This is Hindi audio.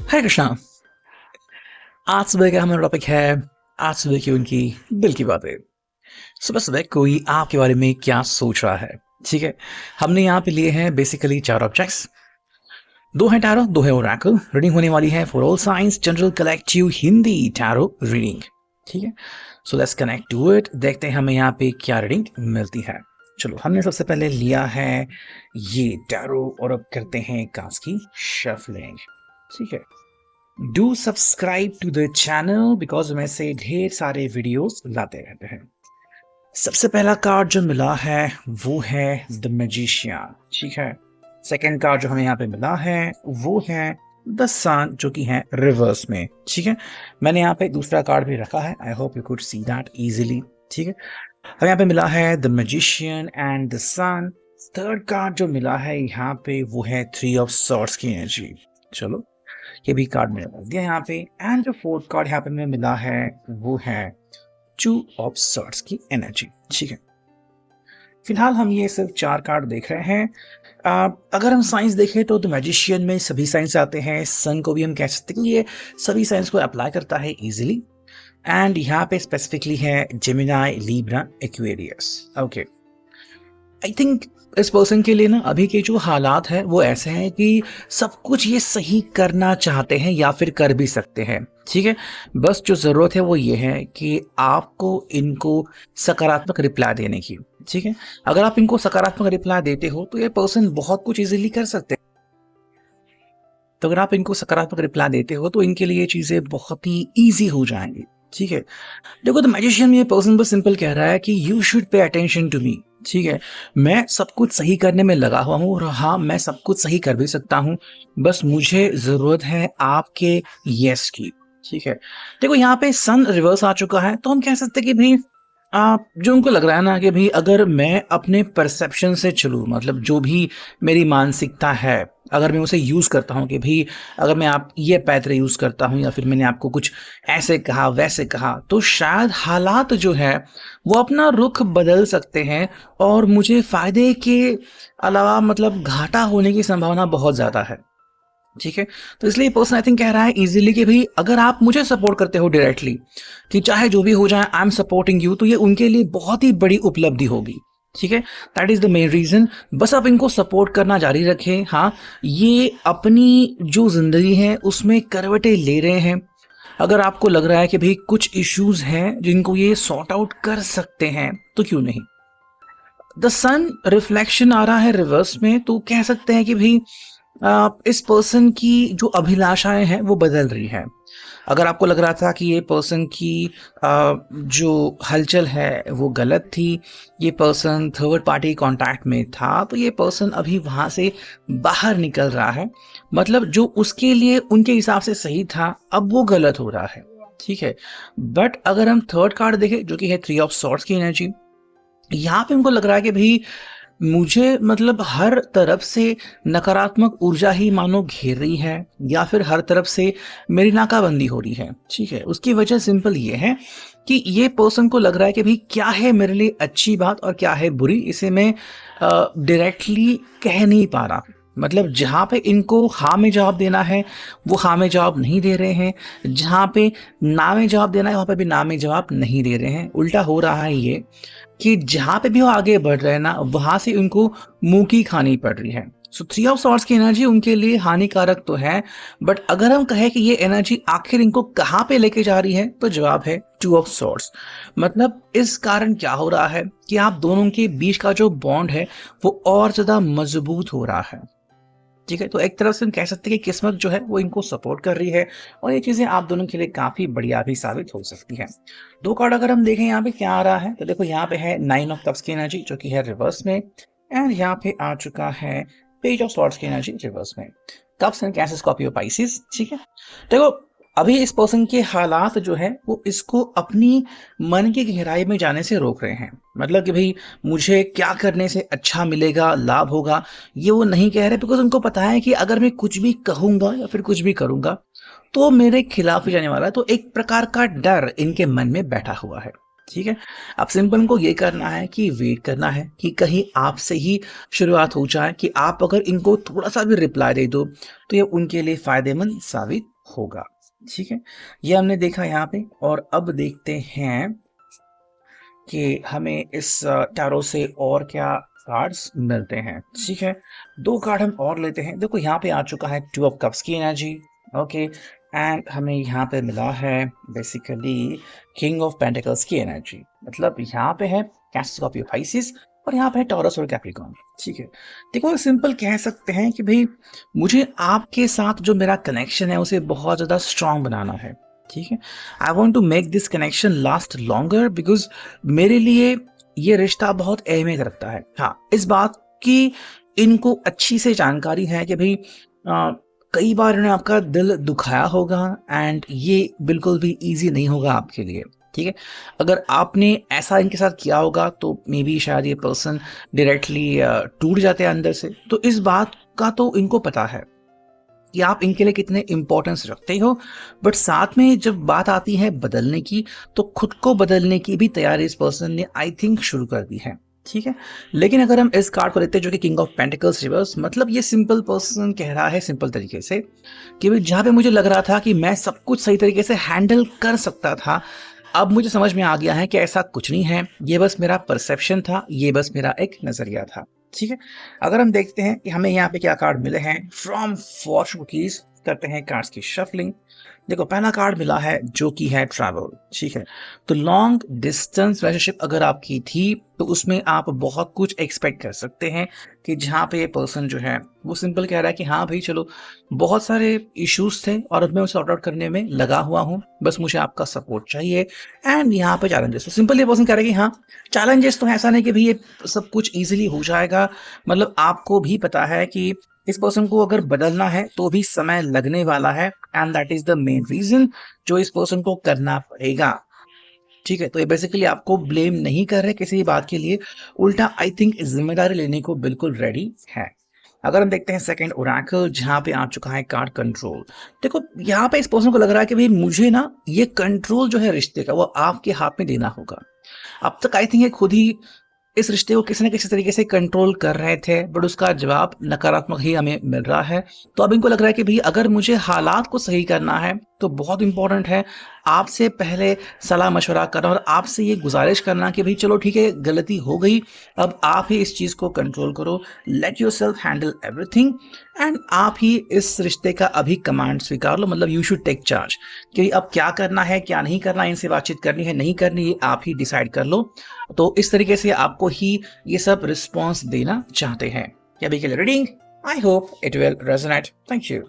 हरे कृष्णा। आज सुबह का हमारा टॉपिक है आज सुबह की उनकी दिल की बातें। सुबह सुबह कोई आपके बारे में क्या सोच रहा है। ठीक है, हमने यहाँ पे लिए हैं बेसिकली 4 ऑब्जेक्ट्स। 2 हैं टैरो, 2 है ओरेकल। रीडिंग होने वाली है for all signs general collective Hindi tarot reading. ठीक है, so let's connect to it. देखते हैं हमें यहाँ पे क्या रीडिंग मिलती है। चलो, हमने सबसे पहले लिया है ये टैरो और अब करते हैं कार्ड्स की शफलिंग। ठीक है, do subscribe to the channel because मैं से ढेर सारे वीडियोस लाते रहते हैं। सबसे पहला कार्ड जो मिला है वो है द मैजिशियन। ठीक है, सेकंड कार्ड जो हमें यहाँ पे मिला है वो है द सन, जो कि है रिवर्स में। ठीक है, मैंने यहाँ पे दूसरा कार्ड भी रखा है, I hope you could see that easily. ठीक है, हमें यहाँ पे मिला है the magician and the sun. Third card जो मिला है यहाँ पे वो है 3 ऑफ सॉर्ड्स की एनर्जी। चलो, ये भी कार्ड मैंने रख दिया यहाँ पे। एंड जो फोर्थ कार्ड यहाँ पे हमें मिला है वो है 2 ऑफ सॉर्ड्स की एनर्जी। ठीक है, फिलहाल हम ये सिर्फ 4 कार्ड देख रहे हैं। अगर हम साइंस देखें तो द मैजिशियन में सभी साइंस आते हैं। सन को भी हम कह सकते हैं कि ये सभी साइंस को अप्लाई करता है इजीली। एंड यहाँ पे स्पेसिफिकली है Gemini, Libra, Aquarius. Okay, I think इस पर्सन के लिए ना अभी के जो हालात है वो ऐसे हैं कि सब कुछ ये सही करना चाहते हैं या फिर कर भी सकते हैं। ठीक है, बस जो जरूरत है वो ये है कि आपको इनको सकारात्मक रिप्लाई देने की। ठीक है, अगर आप इनको सकारात्मक रिप्लाई देते हो तो ये पर्सन बहुत कुछ इजीली कर सकते हैं। तो अगर आप इनको सकारात्मक रिप्लाई देते हो तो इनके लिए ये चीजें बहुत ही ईजी हो जाएंगी। ठीक है, देखो द मैजिशियन में ये पर्सन बस सिंपल कह रहा है कि you should pay attention to me. ठीक है, मैं सब कुछ सही करने में लगा हुआ हूँ और हाँ, मैं सब कुछ सही कर भी सकता हूँ, बस मुझे जरूरत है आपके यस की। ठीक है, देखो यहाँ पे सन रिवर्स आ चुका है तो हम कह सकते हैं कि भाई जो उनको लग रहा है ना कि भाई अगर मैं अपने परसेप्शन से चलूँ, मतलब जो भी मेरी मानसिकता है अगर मैं उसे यूज करता हूँ कि भाई अगर मैं आप ये पैटर्न यूज करता हूँ या फिर मैंने आपको कुछ ऐसे कहा वैसे कहा तो शायद हालात जो है वो अपना रुख बदल सकते हैं और मुझे फायदे के अलावा मतलब घाटा होने की संभावना बहुत ज्यादा है। ठीक है, तो इसलिए पर्सन आई थिंक कह रहा है इजीली कि भाई अगर आप मुझे सपोर्ट करते हो डायरेक्टली कि चाहे जो भी हो जाए आई एम सपोर्टिंग यू, तो ये उनके लिए बहुत ही बड़ी उपलब्धि होगी। ठीक है, that is the main reason. बस आप इनको सपोर्ट करना जारी रखें। हाँ, ये अपनी जो जिंदगी है उसमें करवटें ले रहे हैं। अगर आपको लग रहा है कि भाई कुछ इश्यूज हैं जिनको ये सॉर्ट आउट कर सकते हैं तो क्यों नहीं। द सन रिफ्लेक्शन आ रहा है रिवर्स में, तो कह सकते हैं कि भाई इस पर्सन की जो अभिलाषाएं हैं वो बदल रही है। अगर आपको लग रहा था कि ये पर्सन की जो हलचल है वो गलत थी, ये पर्सन थर्ड पार्टी कांटेक्ट में था, तो ये पर्सन अभी वहां से बाहर निकल रहा है। मतलब जो उसके लिए उनके हिसाब से सही था अब वो गलत हो रहा है। ठीक है, बट अगर हम थर्ड कार्ड देखें जो कि है 3 ऑफ सॉर्ड्स की एनर्जी, यहाँ पे उनको लग रहा है कि भाई मुझे मतलब हर तरफ से नकारात्मक ऊर्जा ही मानो घेर रही है या फिर हर तरफ से मेरी नाकाबंदी हो रही है। ठीक है, उसकी वजह सिंपल ये है कि ये पर्सन को लग रहा है कि भाई क्या है मेरे लिए अच्छी बात और क्या है बुरी, इसे मैं डायरेक्टली कह नहीं पा रहा। मतलब जहाँ पे इनको हाँ में जवाब देना है वो हाँ में जवाब नहीं दे रहे हैं, जहाँ पे ना में जवाब देना है वहाँ पे भी ना में जवाब नहीं दे रहे हैं। उल्टा हो रहा है ये कि जहां पे भी वो आगे बढ़ रहे हैं ना वहां से उनको मुंह की खानी पड़ रही है। सो 3 ऑफ सॉर्ड्स की एनर्जी उनके लिए हानिकारक तो है, बट अगर हम कहें कि ये एनर्जी आखिर इनको कहां पे लेके जा रही है तो जवाब है 2 ऑफ सॉर्ड्स। मतलब इस कारण क्या हो रहा है कि आप दोनों के बीच का जो बॉन्ड है वो और ज्यादा मजबूत हो रहा है। ठीक है, तो एक तरफ से हम कह सकते हैं कि किस्मत जो है वो इनको सपोर्ट कर रही है और ये चीजें आप दोनों के लिए काफी बढ़िया भी साबित हो सकती है। 2 कार्ड अगर हम देखें यहाँ पे क्या आ रहा है तो देखो यहाँ पे है 9 ऑफ कप्स की एनर्जी जो कि है रिवर्स में, एंड यहाँ पे आ चुका है पेज ऑफ स्वॉर्ड्स की एनर्जी रिवर्स में। Cups and cancer, Scorpio, Pisces. ठीक है, देखो अभी इस पर्सन के हालात जो है वो इसको अपनी मन की गहराई में जाने से रोक रहे हैं। मतलब कि भाई मुझे क्या करने से अच्छा मिलेगा, लाभ होगा, ये वो नहीं कह रहे, बिकॉज उनको पता है कि अगर मैं कुछ भी कहूंगा या फिर कुछ भी करूंगा तो मेरे खिलाफ ही जाने वाला है। तो एक प्रकार का डर इनके मन में बैठा हुआ है। ठीक है? अब सिंपल इनको ये करना है कि वेट करना है कि कहीं आपसे ही शुरुआत हो जाए कि आप अगर इनको थोड़ा-सा भी रिप्लाई दे दो, तो ये उनके लिए फ़ायदेमंद साबित होगा। ठीक है? ये हमने देखा यहाँ पे और अब देखते हैं कि हमें इस टैरो से और क्या कार्ड्स मिलते हैं, ठीक है? 2 कार्ड हम और लेते हैं। देखो यहाँ पे आ चुका है 2 ऑफ कप्स की एनर्जी, ओके? एंड हमें यहाँ पे मिला है बेसिकली किंग ऑफ पेंटिकल्स की एनर्जी। मतलब यहाँ पे है कैस्टोस्कॉर्पियो पाइसेस और यहाँ पे है टॉरस और कैप्रिकॉर्न, ठीक है? देखो सिंपल कह सकते हैं कि भई मुझे आपके साथ जो मेरा कनेक्शन है उसे बहुत ज़्यादा स्ट्रॉन्ग बनाना है, ठीक है? I want to make this connection last longer because मेरे लिए ये रिश्ता बहुत अहमियत रखता है। हाँ, इस बात की इनको अच्छी से जानकारी है कि भई कई बार इन्होंने आपका दिल दुखाया होगा एंड ये बिल्कुल भी ईज़ी नहीं होगा आपके लिए, ठीक है? अगर आपने ऐसा इनके साथ किया होगा तो मे बी शायद ये पर्सन डायरेक्टली टूट जाते हैं अंदर से। तो इस बात का तो इनको पता है कि आप इनके लिए कितने इम्पोर्टेंस रखते हो, बट साथ में जब बात आती है बदलने की, तो खुद को बदलने की भी तैयारी इस पर्सन ने आई थिंक शुरू कर दी है, ठीक है? लेकिन अगर हम इस कार्ड को देखते हैं जो कि किंग ऑफ पेंटिकल्स रिवर्स, मतलब ये सिंपल पर्सन कह रहा है सिंपल तरीके से कि भाई जहाँ पे मुझे लग रहा था कि मैं सब कुछ सही तरीके से हैंडल कर सकता था, अब मुझे समझ में आ गया है कि ऐसा कुछ नहीं है, ये बस मेरा परसेप्शन था, ये बस मेरा एक नज़रिया था, ठीक है? अगर हम देखते हैं कि हमें यहाँ पे क्या कार्ड मिले हैं फ्रॉम फॉर्चून कुकीज़, करते हैं कार्ड्स की शफलिंग। देखो पहला कार्ड मिला है जो कि है ट्रैवल, ठीक है? तो लॉन्ग डिस्टेंस रिलेशनशिप अगर आपकी थी, तो उसमें आप बहुत कुछ एक्सपेक्ट कर सकते हैं कि जहाँ पे ये पर्सन जो है, वो सिंपल कह रहा है कि हाँ भाई चलो, बहुत सारे इश्यूज़ थे और अब मैं उसे सॉर्ट आउट करने में लगा हुआ हूँ, बस मुझे आपका सपोर्ट चाहिए एंड यहाँ पे चैलेंजेस। तो सिंपल ये पर्सन कह रहा है कि हाँ, चैलेंजेस तो ऐसा नहीं कि भई ये सब कुछ ईज़िली हो जाएगा, मतलब आपको भी पता है कि इस पर्सन को अगर बदलना है तो भी समय लगने वाला है and that is the main reason जो इस पर्सन को करना पड़ेगा, ठीक है? तो ये बेसिकली आपको ब्लेम नहीं कर रहे किसी भी बात के लिए, उल्टा आई थिंक जिम्मेदारी लेने को बिल्कुल रेडी है। अगर हम देखते हैं सेकंड ओरेकल जहाँ पे आ चुका है कार्ड कंट्रोल। देखो यहाँ पे इस पर्सन को लग रहा है कि भाई मुझे ना ये कंट्रोल जो है रिश्ते का वो आपके हाथ में देना होगा। अब तक आई थिंक ये खुद ही इस रिश्ते को किसी न किसी तरीके से कंट्रोल कर रहे थे, बट उसका जवाब नकारात्मक ही हमें मिल रहा है। तो अब इनको लग रहा है कि भई अगर मुझे हालात को सही करना है, तो बहुत इम्पोर्टेंट है आपसे पहले सलाह-मशवरा करना और आपसे ये गुज़ारिश करना कि भई चलो ठीक है, गलती हो गई, अब आप ही इस चीज़ को कंट्रोल करो, let yourself handle everything and आप ही इस रिश्ते का अभी कमांड स्वीकार लो, मतलब यू शुड टेक चार्ज कि अब क्या करना है, क्या नहीं करना, इनसे बातचीत करनी है, नहीं करनी, ये आप ही डिसाइड कर लो। तो इस तरीके से आपको ही ये सब रिस्पॉन्स देना चाहते हैं। क्या अभी के लिए reading? I hope it will resonate. Thank you.